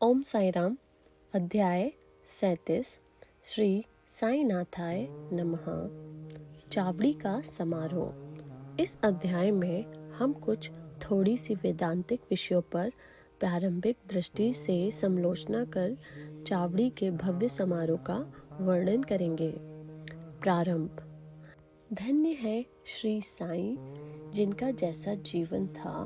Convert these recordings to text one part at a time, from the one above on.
ओम साई राम। अध्याय 37। श्री साईनाथाय नमः। चावड़ी का समारोह। इस अध्याय में हम कुछ थोड़ी सी वेदांतिक विषयों पर प्रारंभिक दृष्टि से समालोचना कर चावड़ी के भव्य समारोह का वर्णन करेंगे। प्रारंभ। धन्य है श्री साईं, जिनका जैसा जीवन था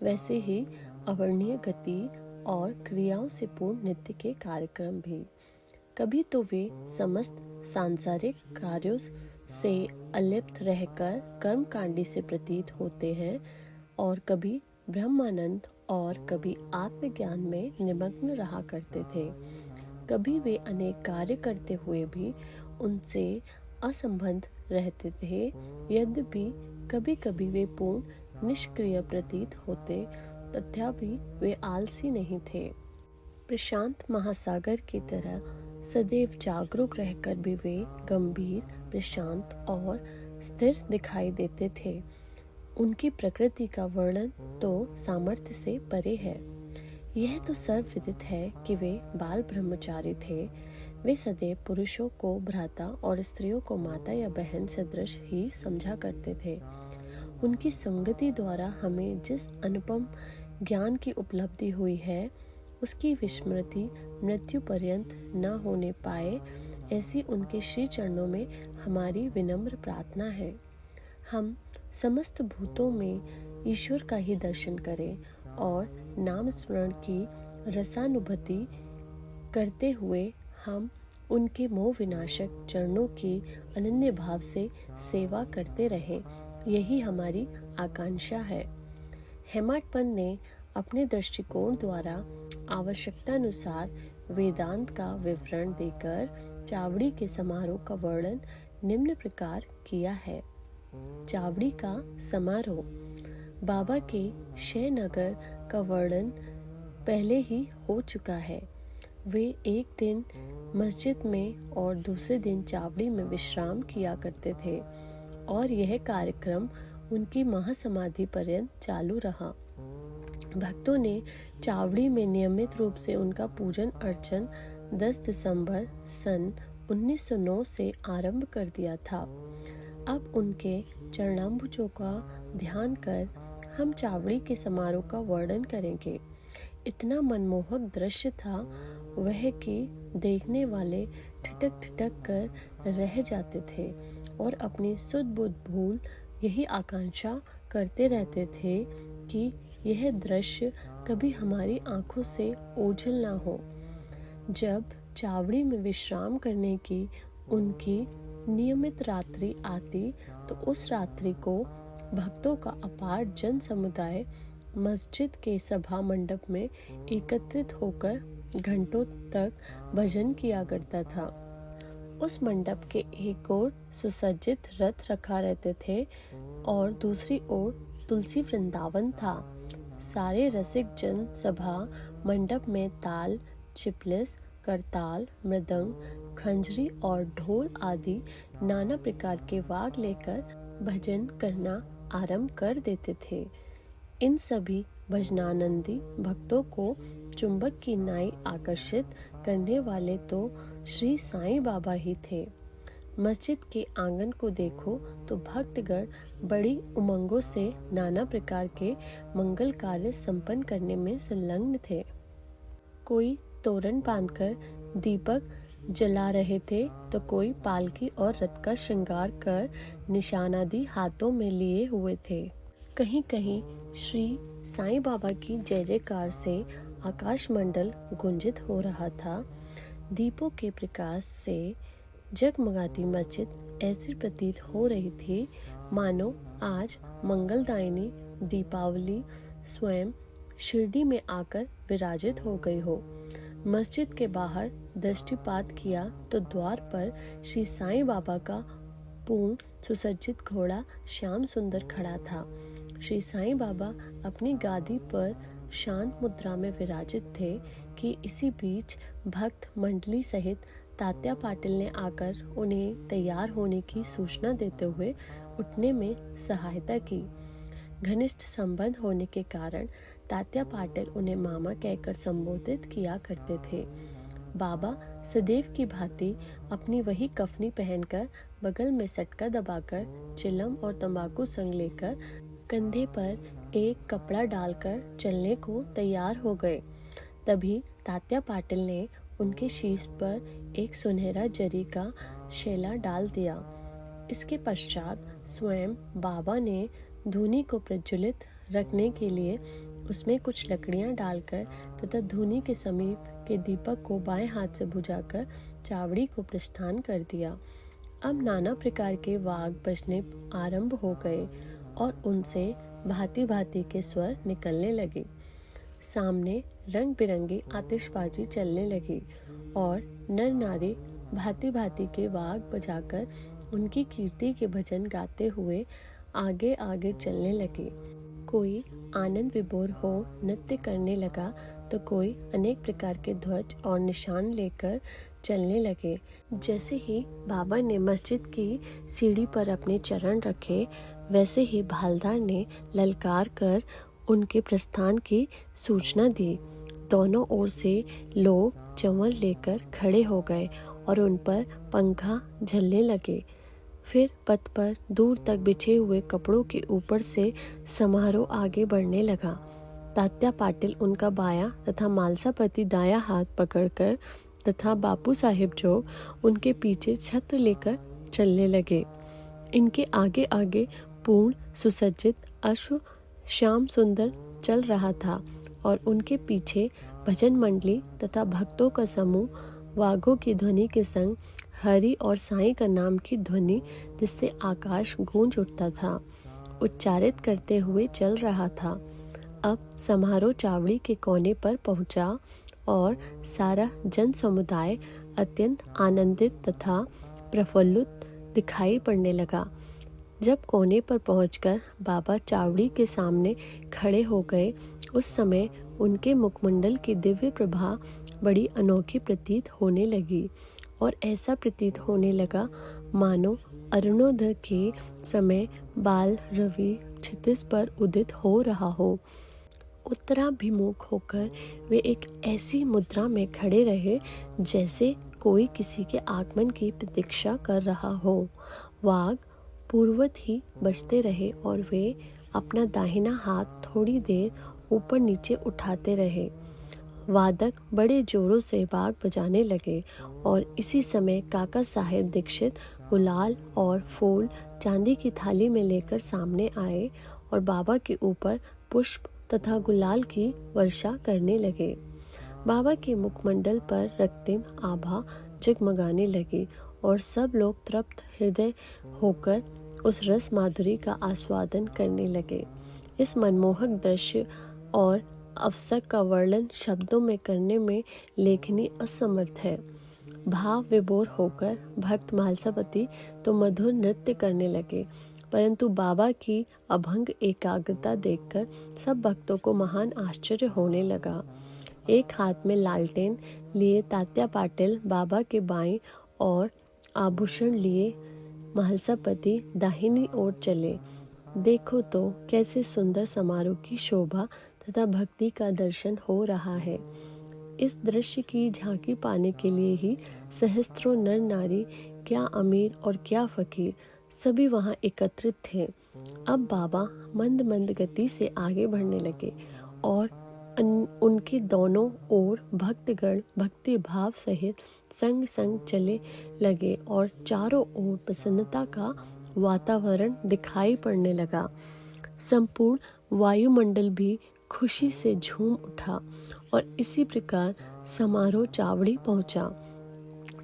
वैसे ही अवर्णीय गति और क्रियाओं से पूर्ण नित्य के कार्यक्रम भी। कभी तो वे समस्त सांसारिक कार्यों से अलिप्त रहकर कर्मकांडी से प्रतीत होते हैं और कभी ब्रह्मानंद और कभी आत्मज्ञान में निमग्न रहा करते थे। कभी वे अनेक कार्य करते हुए भी उनसे असंबद्ध रहते थे, यद्यपि कभी कभी वे पूर्ण निष्क्रिय प्रतीत होते, तथापि वे आलसी नहीं थे। प्रशांत महासागर की तरह सदैव जागरूक रहकर भी वे गंभीर, प्रशांत और स्थिर दिखाई देते थे। उनकी प्रकृति का वर्णन तो सामर्थ्य से परे है। यह तो सर्वविदित है कि वे बाल ब्रह्मचारी थे। वे सदैव पुरुषों को भ्राता और स्त्रियों को माता या बहन सदृश ही समझा करते थे। उनकी संगति द्वारा हमें जिस अनुपम ज्ञान की उपलब्धि हुई है, उसकी विस्मृति मृत्यु पर्यंत न होने पाए, ऐसी उनके श्री चरणों में हमारी विनम्र प्रार्थना है। हम समस्त भूतों में ईश्वर का ही दर्शन करें और नाम स्मरण की रसानुभूति करते हुए हम उनके मोह विनाशक चरणों की अनन्य भाव से सेवा करते रहें, यही हमारी आकांक्षा है। हेमाडपंत ने अपने दृष्टिकोण द्वारा आवश्यकतानुसार वेदांत का विवरण देकर चावड़ी के समारोह का वर्णन निम्न प्रकार किया है। चावड़ी का समारोह। बाबा के शयनगर का वर्णन पहले ही हो चुका है। वे एक दिन मस्जिद में और दूसरे दिन चावड़ी में विश्राम किया करते थे और यह कार्यक्रम उनकी महासमाधि पर्यंत चालू रहा। भक्तों ने चावड़ी में नियमित रूप से उनका पूजन अर्चन 10 दिसंबर सन 1909 से आरंभ कर दिया था। अब उनके चरणाम्बुजों का ध्यान कर हम चावड़ी के समारोह का वर्णन करेंगे। इतना मनमोहक दृश्य था वह कि देखने वाले ठिठक ठिठक कर रह जाते थे और अपनी सुध बुध भूल यही आकांक्षा करते रहते थे कि यह दृश्य कभी हमारी आंखों से ओझल ना हो। जब चावड़ी में विश्राम करने की उनकी नियमित रात्रि आती तो उस रात्रि को भक्तों का अपार जन समुदाय मस्जिद के सभा मंडप में एकत्रित होकर घंटों तक भजन किया करता था। उस मंडप के एक ओर सुसज्जित रथ रखा रहते थे और दूसरी ओर तुलसी वृंदावन था। सारे रसिक जन सभा मंडप में ताल, चिपलिस, करताल, मृदंग, खंजरी और ढोल आदि नाना प्रकार के वाग लेकर भजन करना आरंभ कर देते थे। इन सभी भजनानंदी भक्तों को चुंबक की नाई आकर्षित करने वाले तो श्री साईं बाबा ही थे। मस्जिद के आंगन को देखो तो भक्तगण बड़ी उमंगों से नाना प्रकार के मंगल कार्य संपन्न करने में संलग्न थे। कोई तोरण बांधकर दीपक जला रहे थे तो कोई पालकी और रथ का श्रृंगार कर निशानादि हाथों में लिए हुए थे। कहीं कहीं श्री साईं बाबा की जय जयकार से आकाश मंडल गुंजित हो रहा था। दीपों के प्रकाश से जगमगाती मस्जिद ऐसी प्रतीत हो रही थी मानो आज मंगलदायिनी दीपावली स्वयं शिरडी में आकर विराजित हो गई हो। मस्जिद के बाहर दृष्टिपात किया तो द्वार पर श्री साईं बाबा का पूर्ण सुसज्जित घोड़ा श्याम सुंदर खड़ा था। श्री साईं बाबा अपनी गादी पर शांत मुद्रा में विराजित थे कि इसी बीच भक्त मंडली सहित तात्या पाटिल ने आकर उन्हें तैयार होने की सूचना देते हुए उठने में सहायता की। घनिष्ठ संबंध होने के कारण तात्या पाटिल उन्हें मामा कहकर संबोधित किया करते थे। बाबा सदैव की भांति अपनी वही कफनी पहनकर, बगल में सटका दबाकर, चिलम और तंबाकू संग लेकर, कंधे पर एक कपड़ा डालकर चलने को तैयार हो गए। तभी तात्या पाटिल ने उनके शीश पर एक सुनहरा जरी का शेला डाल दिया। इसके पश्चात स्वयं बाबा ने धूनी को प्रज्वलित रखने के लिए उसमें कुछ लकड़ियां डालकर तथा धूनी के समीप के दीपक को बाएं हाथ से बुझाकर चावड़ी को प्रस्थान कर दिया। अब नाना प्रकार के वाग बजने आरंभ हो गए और उनसे भांति भांति के स्वर निकलने लगे। सामने रंग बिरंगी आतिशबाजी चलने लगी और नर नारी भांति भांति के वाग बजाकर उनकी कीर्ति के भजन गाते हुए आगे आगे चलने लगे। कोई आनंद विभोर हो नृत्य करने लगा तो कोई अनेक प्रकार के ध्वज और निशान लेकर चलने लगे। जैसे ही बाबा ने मस्जिद की सीढ़ी पर अपने चरण रखे, वैसे ही भालदार ने ललकार कर उनके प्रस्थान की सूचना दी। दोनों ओर से लोग चंवर लेकर खड़े हो गए और उन पर पंखा झलने लगे। फिर पथ पर दूर तक बिछे हुए कपड़ों के ऊपर से समारोह आगे बढ़ने लगा। तात्या पाटिल उनका बायां तथा मालसापति दाया हाथ पकड़कर तथा बापू साहिब जो उनके पीछे छत्र लेकर चलने लगे। इनके आगे आगे पूर्ण सुसज्जित अश्व श्याम सुंदर चल रहा था और उनके पीछे भजन मंडली तथा भक्तों का समूह वाघों की ध्वनि के संग हरि और साईं का नाम की ध्वनि जिससे आकाश गूंज उठता था, उच्चारित करते हुए चल रहा था। अब समारोह चावड़ी के कोने पर पहुंचा और सारा जन समुदाय अत्यंत आनंदित तथा प्रफुल्लित दिखाई पड़ने लगा। जब कोने पर पहुंचकर बाबा चावड़ी के सामने खड़े हो गए, उस समय उनके मुखमंडल की दिव्य प्रभा बड़ी अनोखी प्रतीत होने लगी और ऐसा प्रतीत होने लगा मानो अरुणोदय के समय बाल रवि क्षितिज पर उदित हो रहा हो। उत्तराभिमुख होकर वे एक ऐसी मुद्रा में खड़े रहे जैसे कोई किसी के आगमन की प्रतीक्षा कर रहा हो। वाग पूर्ववत ही बजते रहे और वे अपना दाहिना हाथ थोड़ी देर ऊपर नीचे उठाते रहे। वादक बड़े जोरों से वाग बजाने लगे और इसी समय काका साहेब दीक्षित गुलाल और फूल चांदी की थाली में लेकर सामने आए और बाबा के ऊपर पुष्प तथा गुलाल की वर्षा करने लगे। बाबा के मुखमंडल पर रक्तिम आभा जगमगाने लगी और सब लोग तृप्त हृदय होकर उस रस माधुरी का आस्वादन करने लगे। इस मनमोहक दृश्य और अवसर का वर्णन शब्दों में करने में लेखनी असमर्थ है। भाव विभोर होकर भक्त मालसापति तो मधुर नृत्य करने लगे, परंतु बाबा की अभंग एकाग्रता देखकर सब भक्तों को महान आश्चर्य होने लगा। एक हाथ में लालटेन लिए तात्या पाटिल बाबा के बाईं और आभूषण लिए मालसापति दाहिनी ओर चले। देखो तो कैसे सुंदर समारोह की शोभा तथा भक्ति का दर्शन हो रहा है। इस दृश्य की झांकी पाने के लिए ही सहस्त्रों नर नारी, क्या अमीर और क्या फकीर, सभी वहां एकत्रित थे। अब बाबा मंद मंद गति से आगे बढ़ने लगे और उनके दोनों ओर भक्तगण भक्ति भाव सहित संग संग चले लगे और चारों ओर प्रसन्नता का वातावरण दिखाई पड़ने लगा। संपूर्ण वायुमंडल भी खुशी से झूम उठा और इसी प्रकार समारोह चावड़ी पहुंचा।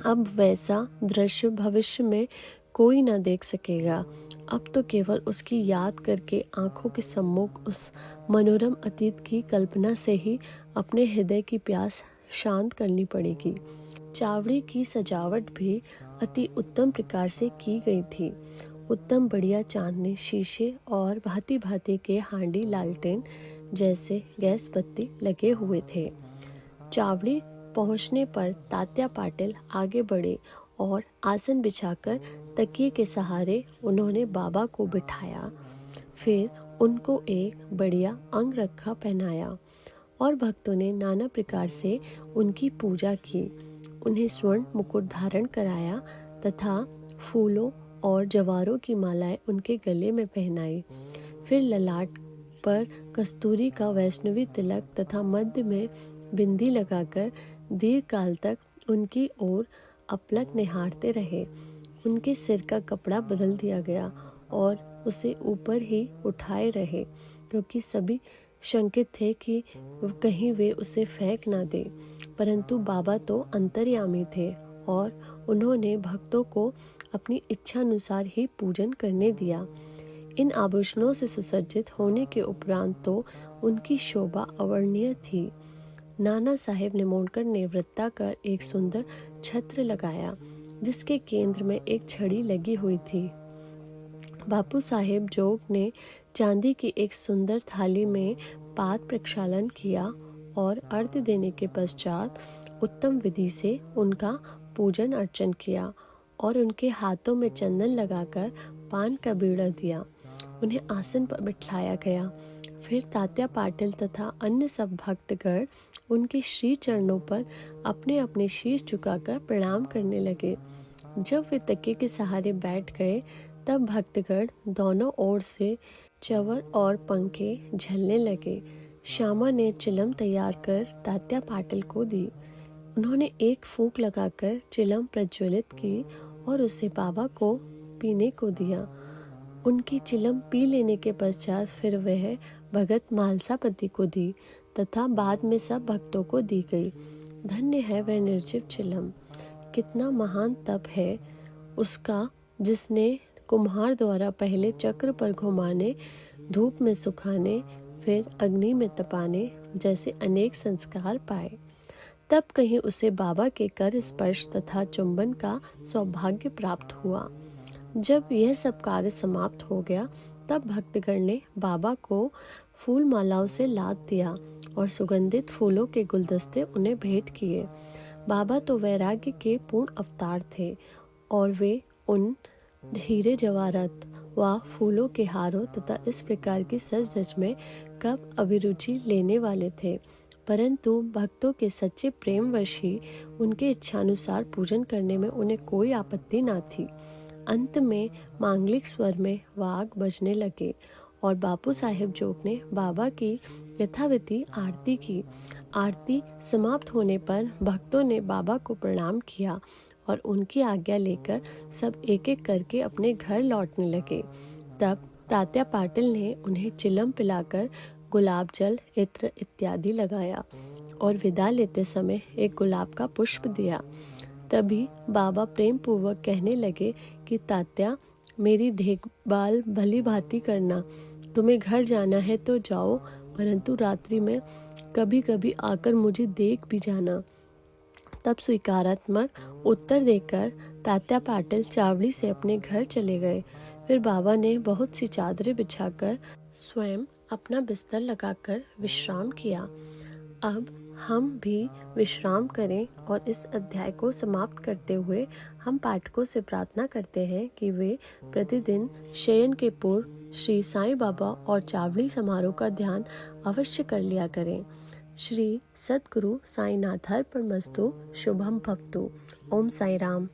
अब वैसा दृश्य भविष्य में कोई न देख सकेगा। अब तो केवल उसकी याद करके आंखों के सम्मुख उस मनोरम अतीत की कल्पना से ही अपने हृदय की प्यास शांत करनी पड़ेगी। चावड़ी की सजावट भी अति उत्तम प्रकार से की गई थी। उत्तम बढ़िया चांदनी शीशे और भांति भांति के हांडी लालटेन जैसे गैस बत्ती लगे हुए थे। चावड़ी पहुंचने पर तात्या पाटिल आगे बढ़े और आसन बिछाकर तकिए के सहारे उन्होंने बाबा को बिठाया। फिर उनको एक बढ़िया अंगरखा पहनाया और भक्तों ने नाना प्रकार से उनकी पूजा की। उन्हें स्वर्ण मुकुट धारण कराया तथा फूलों और जवारों की मालाएं उनके गले में पहनाई। फिर ललाट पर कस्तूरी का वैष्णवी तिलक तथा मध्य में बिंदी लगाकर दीर्घ काल तक उनकी ओर अपलक निहारते रहे। उनके सिर का कपड़ा बदल दिया गया और उसे ऊपर ही उठाए रहे, क्योंकि सभी शंकित थे कि कहीं वे उसे फेंक ना दे। परंतु बाबा तो अंतर्यामी थे और उन्होंने भक्तों को अपनी इच्छा अनुसार ही पूजन करने दिया। इन आभूषणों से सुसज्जित होने के उपरांत तो उनकी शोभा अवर्णनीय थी। नाना साहेब निमोणकर ने वृत्ताकार एक सुंदर छत्र लगाया, जिसके केंद्र में एक छड़ी लगी हुई थी। बापू साहेब जोग ने चांदी की एक सुंदर थाली में पाद प्रक्षालन किया और अर्घ्य देने के पश्चात उत्तम विधि से उनका पूजन अर्चन किया और उनके हाथों में चंदन लगाकर पान का बीड़ा दिया। उन्हें आसन पर बिठाया गया। फिर तात्या पाटिल तथा अन्य सब भक्तगण उनके श्री चरणों पर अपने अपने शीश झुकाकर प्रणाम करने लगे। जब वे तकिए के सहारे बैठ गए तब भक्तगण दोनों ओर से चवर और पंखे झलने लगे। श्यामा ने चिलम तैयार कर तात्या पाटिल को दी। उन्होंने एक फूंक लगाकर चिलम प्रज्वलित की और उसे बाबा को पीने को दिया। उनकी चिलम पी लेने के पश्चात फिर वह भगत मालसापति को दी तथा बाद में सब भक्तों को दी गई। धन्य है वह निर्जीव चिलम, कितना महान तप है उसका, जिसने कुम्हार द्वारा पहले चक्र पर घुमाने, धूप में सुखाने, फिर अग्नि में तपाने जैसे अनेक संस्कार पाए। तब कहीं उसे बाबा के कर स्पर्श तथा चुंबन का सौभाग्य प्राप्त हुआ। जब यह सब कार्य समाप्त हो गया तब भक्तगण ने बाबा को फूल मालाओं से लाद दिया और सुगंधित फूलों के गुलदस्ते उन्हें भेंट किए। बाबा तो वैराग्य के पूर्ण अवतार थे और वे उन हीरे जवाहरात व फूलों के हारों तथा इस प्रकार की सज धज में कब अभिरुचि लेने वाले थे, परंतु भक्तों के सच्चे प्रेमवश ही उनके इच्छानुसार पूजन करने में उन्हें कोई आपत्ति न थी। अंत में मांगलिक स्वर में वाग बजने लगे और बापू साहेब जोग ने बाबा की यथाविधि आरती की। आरती समाप्त होने पर भक्तों ने बाबा को प्रणाम किया और उनकी आज्ञा लेकर सब एक एक करके अपने घर लौटने लगे। तब तात्या पाटिल ने उन्हें चिलम पिलाकर गुलाब जल, इत्र इत्यादि लगाया और विदा लेते समय एक गुलाब का पुष्प दिया। तभी बाबा प्रेम पूर्वक कहने लगे कि तात्या, मेरी देखभाल भली भांति करना। तुम्हें घर जाना है तो जाओ, परंतु रात्रि में कभी कभी आकर मुझे देख भी जाना। तब स्वीकारात्मक उत्तर देकर तात्या पाटिल चावड़ी से अपने घर चले गए। फिर बाबा ने बहुत सी चादरें बिछाकर स्वयं अपना बिस्तर लगाकर विश्राम किया। अब हम भी विश्राम करें और इस अध्याय को समाप्त करते हुए हम पाठकों से प्रार्थना करते हैं कि वे प्रतिदिन शयन के पूर्व श्री साईं बाबा और चावड़ी समारोह का ध्यान अवश्य कर लिया करें। श्री सद्गुरु साईनाथार्पणमस्तु। शुभम भवतु। ओम साई राम।